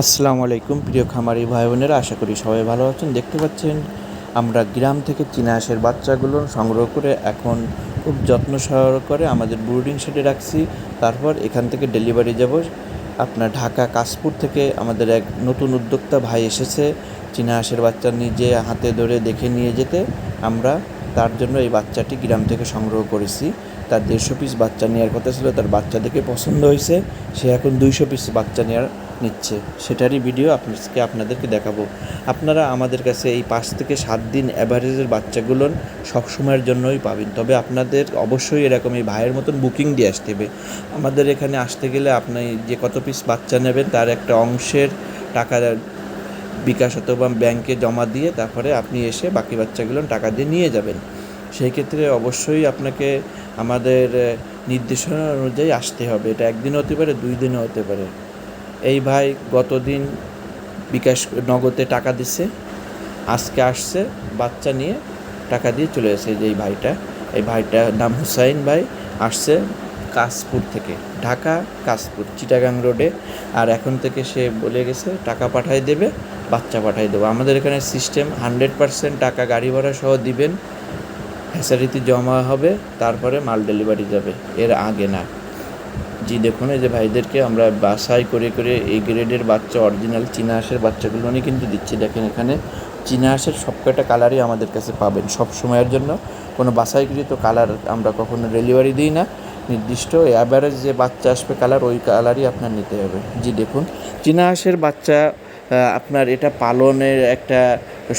আসসালামু আলাইকুম প্রিয় খামারি ভাই বোনেরা, আশা করি সবাই ভালো আছেন। দেখতে পাচ্ছেন আমরা গ্রাম থেকে চীনা হাঁসের বাচ্চাগুলো সংগ্রহ করে এখন খুব যত্ন সহকারে আমাদের ব্রুডিং শেডে রাখছি। তারপর এখান থেকে ডেলিভারি যাব আপনার ঢাকা কাশপুর থেকে। আমাদের এক নতুন উদ্যোক্তা ভাই এসেছে চীনা হাঁসের বাচ্চা নিজে হাতে ধরে দেখে নিয়ে যেতে। আমরা তার জন্য এই বাচ্চাটি গ্রাম থেকে সংগ্রহ করেছি। তার 150 পিস বাচ্চা নেওয়ার কথা ছিল, তার বাচ্চা দেখে পছন্দ হয়েছে, সে এখন 200 পিস বাচ্চা নিচ্ছে। সেটারই ভিডিও আপনাদেরকে দেখাবো। আপনারা আমাদের কাছে এই 5 থেকে 7 দিন অ্যাভারেজের বাচ্চাগুলো সবসময়ের জন্যই পাবেন। তবে আপনাদের অবশ্যই এরকম এই ভাইয়ের মতন বুকিং দিয়ে আসতে হবে। আমাদের এখানে আসতে গেলে আপনি যে কত পিস বাচ্চা নেবেন তার একটা অংশের টাকা বিকাশ অথবা ব্যাংকে জমা দিয়ে তারপরে আপনি এসে বাকি বাচ্চাগুলো টাকা দিয়ে নিয়ে যাবেন। সেই ক্ষেত্রে অবশ্যই আপনাকে আমাদের নির্দেশনা অনুযায়ী আসতে হবে। এটা একদিনও হতে পারে, 2 দিনও হতে পারে। এই ভাই গতদিন বিকাশ নগদে টাকা দিছে, আজকে আসছে বাচ্চা নিয়ে টাকা দিয়ে চলে এসেছে। যে এই ভাইটার নাম হুসাইন ভাই, আসছে কাশপুর থেকে, ঢাকা কাশপুর চিটাগাং রোডে। আর এখন থেকে সে বলে গেছে টাকা পাঠাই দেবে, বাচ্চা পাঠাই দেবো। আমাদের এখানে সিস্টেম 100% টাকা গাড়ি ভাড়া সহ দিবেন, হ্যাচারিতে জমা হবে, তারপরে মাল ডেলিভারি যাবে, এর আগে না। জি দেখুন, এই যে ভাইদেরকে আমরা বাছাই করে করে এই গ্রেডের বাচ্চা অরিজিনাল চীনা হাঁসের বাচ্চাগুলো নিয়ে কিন্তু দিচ্ছি। দেখেন এখানে চীনা হাঁসের সবকটা কালারই আমাদের কাছে পাবেন সব সময়ের জন্য। কোনো বাছাইকৃত কালার আমরা কখনো ডেলিভারি দিই না। নির্দিষ্ট অ্যাভারেজ যে বাচ্চা আসবে কালার, ওই কালারই আপনার নিতে হবে। জি দেখুন, চীনা হাঁসের বাচ্চা আপনার এটা পালনের একটা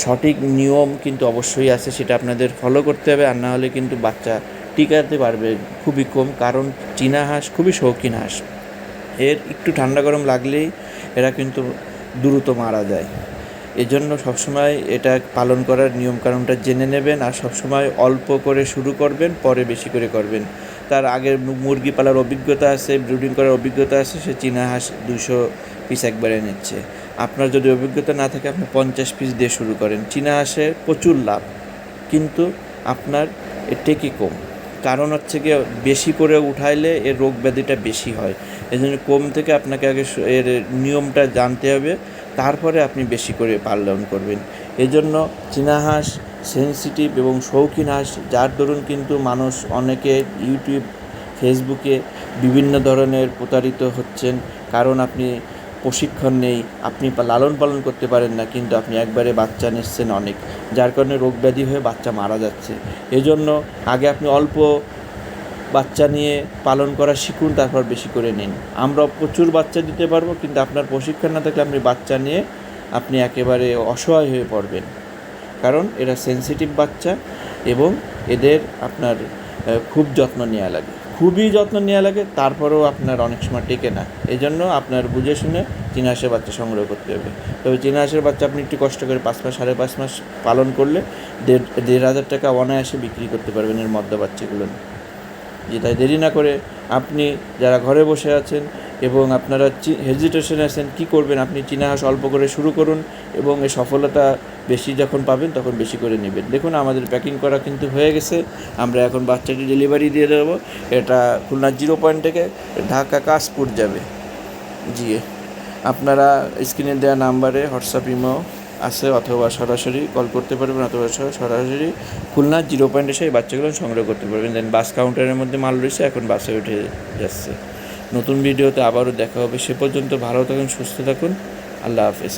সঠিক নিয়ম কিন্তু অবশ্যই আছে, সেটা আপনাদের ফলো করতে হবে। আর না হলে কিন্তু বাচ্চা টিকাতে পারবে খুবই কম, কারণ চীনা হাঁস খুবই শৌখিন হাঁস। এর একটু ঠান্ডা গরম লাগলেই এরা কিন্তু দ্রুত মারা যায়। এজন্য সবসময় এটা পালন করার নিয়মকানুনটা জেনে নেবেন। আর সবসময় অল্প করে শুরু করবেন, পরে বেশি করে করবেন। তার আগের মুরগি পালার অভিজ্ঞতা আছে, ব্রিডিং করার অভিজ্ঞতা আছে, সে চীনা হাঁস 200 পিস একবারে নিচ্ছে। আপনার যদি অভিজ্ঞতা না থাকে, আপনি 50 পিস দিয়ে শুরু করেন। চীনা হাঁসে প্রচুর লাভ, কিন্তু আপনার এর টেকে কম। কারণ হচ্ছে গিয়ে বেশি করে উঠাইলে এর রোগ ব্যাধিটা বেশি হয়। এই জন্য কম থেকে আপনাকে আগে এর নিয়মটা জানতে হবে, তারপরে আপনি বেশি করে পালন করবেন। এজন্য চীনা হাঁস সেনসিটিভ এবং শৌখিন হাঁস, যার দরুন কিন্তু মানুষ অনেকে ইউটিউব ফেসবুকে বিভিন্ন ধরনের প্রতারিত হচ্ছেন। কারণ আপনি প্রশিক্ষণ নেই, আপনি লালন পালন করতে পারেন না, কিন্তু আপনি একবারে বাচ্চা নিচ্ছেন অনেক, যার কারণে রোগ ব্যাধি হয়ে বাচ্চা মারা যাচ্ছে। এজন্য আগে আপনি অল্প বাচ্চা নিয়ে পালন করা শিখুন, তারপর বেশি করে নিন। আমরা প্রচুর বাচ্চা দিতে পারবো, কিন্তু আপনার প্রশিক্ষণ না থাকলে আপনি বাচ্চা নিয়ে আপনি একেবারে অসহায় হয়ে পড়বেন। কারণ এরা সেনসিটিভ বাচ্চা এবং এদের আপনার খুব যত্ন নেওয়া লাগে, খুবই যত্ন নেওয়া লাগে। তারপরেও আপনার অনেক সময় টেকে না। এই জন্য আপনার বুঝে শুনে চীনা হাঁসের বাচ্চা সংগ্রহ করতে হবে। তবে চীনা হাঁসের বাচ্চা আপনি একটু কষ্ট করে 5 মাস 5.5 মাস পালন করলে 1,500 টাকা অনায়াসে বিক্রি করতে পারবেন এর মধ্যে বাচ্চাগুলো। যে তাই দেরি না করে আপনি যারা ঘরে বসে আছেন এবং আপনারা হেজিটেশনে আছেন কী করবেন, আপনি চীনা হাঁস অল্প করে শুরু করুন এবং এই সফলতা বেশি যখন পাবেন তখন বেশি করে নেবেন। দেখুন আমাদের প্যাকিং করা কিন্তু হয়ে গেছে। আমরা এখন বাচ্চাটি ডেলিভারি দিয়ে দেবো। এটা খুলনা 0 পয়েন্ট থেকে ঢাকা কাশপুর যাবে। জি, আপনারা স্ক্রিনে দেওয়া নাম্বারে হোয়াটসঅ্যাপ ইমো আছে, অথবা সরাসরি কল করতে পারবেন, অথবা সরাসরি খুলনা 0 পয়েন্ট এসে এই বাচ্চাগুলো সংগ্রহ করতে পারবেন। দেন বাস কাউন্টারের মধ্যে মাল রয়েছে, এখন বাসে উঠে যাচ্ছে। নতুন ভিডিওতে আবারও দেখা হবে। সে পর্যন্ত ভালো থাকুন, সুস্থ থাকুন। আল্লাহ হাফেজ।